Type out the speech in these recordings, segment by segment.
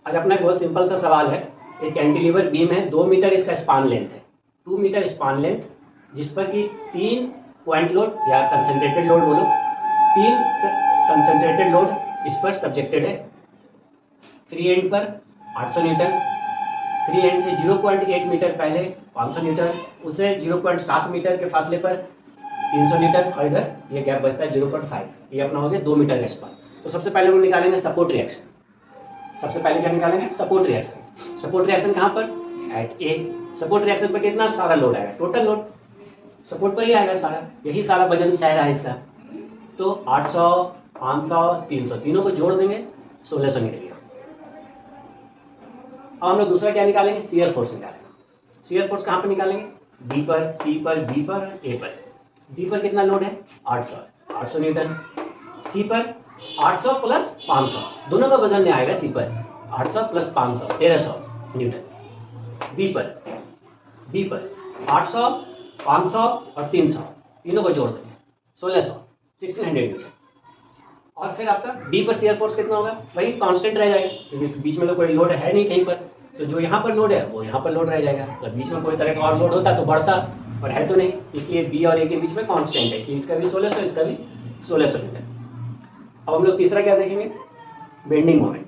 आज अपना एक बहुत सिंपल सा सवाल है। एक कैंटिलीवर बीम है, 2 मीटर इसका स्पान लेंथ है, 2 मीटर स्पान लेंथ, जिस पर कि 3 पॉइंट लोड या कंसंट्रेटेड लोड बोलो, 3 कंसंट्रेटेड लोड इस पर सब्जेक्टेड है। फ्री एंड पर 800 न्यूटन, फ्री एंड से 0.8 मीटर पहले 500 न्यूटन, उसे 0.7 मीटर के फासले पर 300 न्यूटन, और इधर ये गैप बचता है 0.5। ये अपना हो गया 2 मीटर का स्पान। तो सबसे पहले हम लोग निकालेंगे सपोर्ट रिएक्शन। सबसे पहले क्या निकालेंगे? Support reaction. सपोर्ट रिएक्शन कहाँ पर? एट ए। सपोर्ट रिएक्शन पर कितना सारा लोड आएगा? टोटल लोड सपोर्ट पर ही आएगा सारा, यही सारा वजन सह रहा है इसका। तो 800, 500, 300 तीनों को जोड़ देंगे, 1600 निकलेगा। अब हम लोग दूसरा क्या निकालेंगे? शियर फोर्स निकालेंगे। शियर फोर्स कहाँ पर निकालेंगे? डी पर, सी पर, बी पर, ए पर। डी पर कितना लोड है? 800 न्यूटन। सी पर 800 प्लस 500, दोनों का वजन नहीं आएगा। सी पर 800 प्लस 500 1300 न्यूटन। बी पर 800, 500 और 300 तीनों को जोड़ देंगे, 1600 न्यूटन। और फिर आपका डी पर शियर फोर्स कितना होगा? वही कांस्टेंट रह जाएगा, क्योंकि बीच में तो कोई लोड है नहीं कहीं पर, तो जो यहाँ पर लोड है वो यहाँ पर लोड रह जाएगा। अगर बीच में कोई तरह का और लोड होता तो बढ़ता, और है तो नहीं, इसलिए बी और ए के बीच में कांस्टेंट है, इसलिए इसका भी 1600, इसका भी 1600 न्यूटन। अब हम लोग तीसरा क्या देखेंगे? बेंडिंग मोमेंट,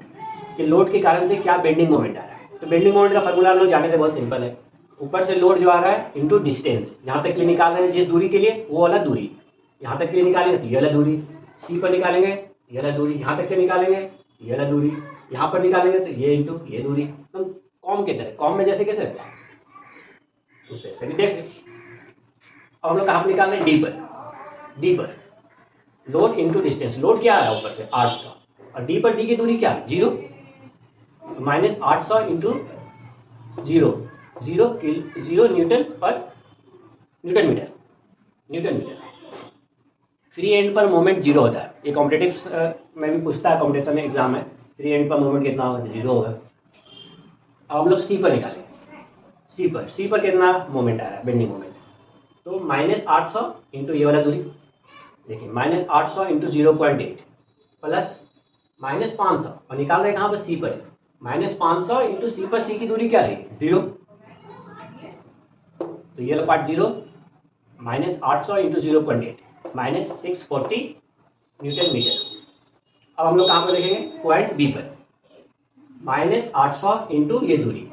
कि लोड के कारण से क्या बेंडिंग मोमेंट आ रहा है। तो बेंडिंग मोमेंट का फॉर्मूला हम लोग जाने थे, बहुत सिंपल है। ऊपर से लोड जो आ रहा है इंटू डिस्टेंस, जहाँ तक के लिए निकाल रहे हैं जिस दूरी के लिए, वो वाला दूरी। यहाँ तक के लिए निकालेंगे तो ये वाला दूरी, सी पर निकालेंगे ये वाला दूरी, यहाँ तक के निकालेंगे ये वाला दूरी, यहाँ पर निकालेंगे तो ये इंटू ये दूरी। तो कॉम की तरह, कॉम में जैसे कैसे रहता है उस वैसे भी देख। अब हम लोग कहाँ पर निकाल रहे हैं? डी पर लोड इंटू डिस्टेंस। लोड क्या आ रहा है ऊपर से? 800, और डी पर डी की दूरी क्या है? 0, तो माइनस 800 इंटू 0 न्यूटन पर न्यूटन मीटर। फ्री एंड पर मोमेंट 0 होता है, ये कॉम्पिटेटिव में भी पूछता है, कॉम्पिटिशन में एग्जाम है। फ्री एंड पर मोमेंट कितना होगा? 0 होगा। अब हम लोग सी पर निकालेंगे। सी पर कितना मोमेंट आ रहा है? Bending moment. तो माइनस 800 इंटू ये वाला दूरी, देखिए माइनस 800 इंटू 0.8 प्लस माइनस 500, और निकाल रहे हैं कहाँ पर? सी पर। माइनस 500 इंटू सी पर, सी की दूरी क्या रही? 0, तो ये वाला part 0, minus 800 into 0.8 minus 640 newton metre. अब हम लोग कहाँ पर देखेंगे? पॉइंट बी पर। माइनस 800 इंटू ये दूरी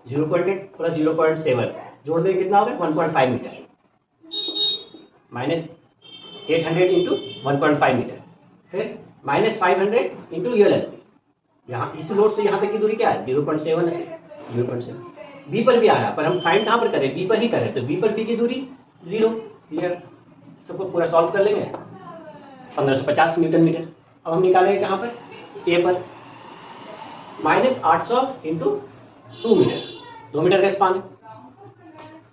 0.8 प्लस 0.7 जोड़ देंगे, कितना होगा? 1.5 मीटर। माइनस 800 इंटू 1.5 मीटर, फिर माइनस 500 इंटू ये वाला दूरी। यहाँ इस लोड से यहाँ तक की दूरी क्या है? 0.7 से 0.7। बी पर भी आ रहा है, पर हम फाइंड कहाँ पर करें? बी पर ही करें, तो बी पर बी की दूरी 0। क्लियर? सबको पूरा सॉल्व कर लेंगे, 1550 न्यूटन मीटर। अब हम निकालेंगे कहाँ पर? ए पर। माइनस 800 इंटू 2 मीटर, 2 मीटर का span,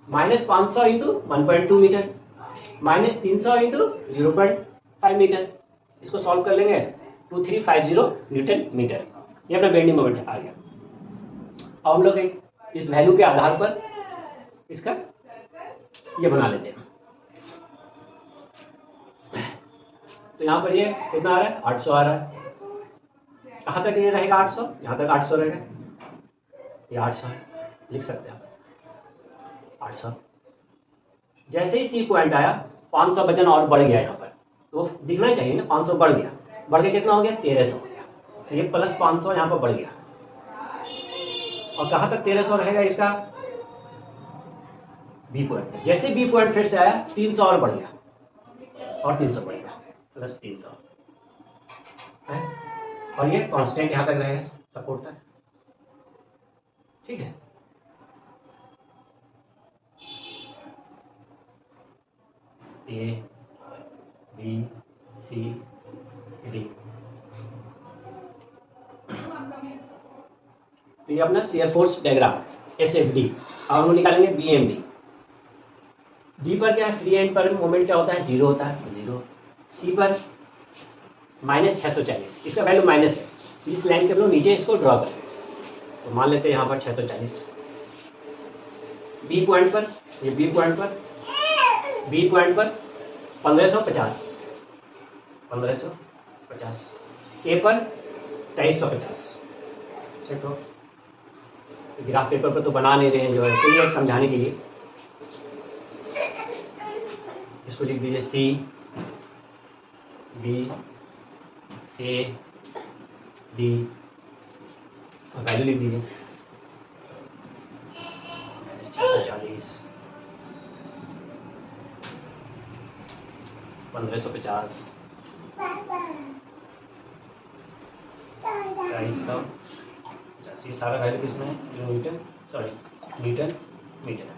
minus 500 into 1.2 metre, minus 300 into 0.5 metre. इसको सॉल्व कर लेंगे, 2350 न्यूटन मीटर। ये अपना बेंडिंग मोमेंट आ गया। अब हम लोग इस वैल्यू के आधार पर इसका ये बना लेते हैं। तो यहाँ पर ये कितना आ रहा है? 800 आ रहा है। कहाँ तक ये रहेगा? 800, यहाँ तक 800 रहेगा। ये 800 है, लिख सकते हैं आप 800। जैसे ही सी पॉइंट आया, 500 वजन और बढ़ गया यहाँ पर, तो दिखना चाहिए ना, 500 बढ़ गया, बढ़ के कितना हो गया? 1300 हो गया। तो ये प्लस 500 यहाँ पर बढ़ गया, और कहाँ तक 1300 रहेगा इसका? बी पॉइंट तक। जैसे बी पॉइंट फिर से आया, 300 और बढ़ गया, और 300 बढ़ गया, प्लस 300 है, और ये कांस्टेंट यहाँ तक रहेगा, सपोर्ट तक। ठीक है? ए, बी, सी, डी। तो ये अपना शियर फोर्स डायग्राम, SFD। अब हम लोग निकालेंगे BMD। डी पर क्या है? फ्री एंड पर मोमेंट क्या होता है? 0 होता है, 0। सी पर माइनस 640, इसका वैल्यू माइनस है, इस लाइन के हम लोग नीचे इसको ड्रॉ करें, तो मान लेते हैं यहाँ पर 640। बी पॉइंट पर, ये बी पॉइंट पर 1550, ए पर 2350, अच्छा, तो ग्राफ पेपर पर तो बना नहीं रहे हैं जो है, चलिए अब समझाने के लिए इसको लिख दीजिए सी बी ए डी और वैल्यू लिख दीजिए 40 1550 प्राइस का 50। ये सारा वैल्यू किसमें है? Newton, sorry Newton metre.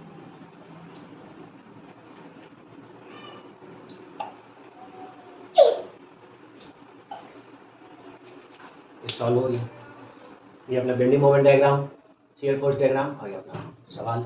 Solve हो गया। ये अपना bending moment diagram, shear force diagram आ गया अपना सवाल।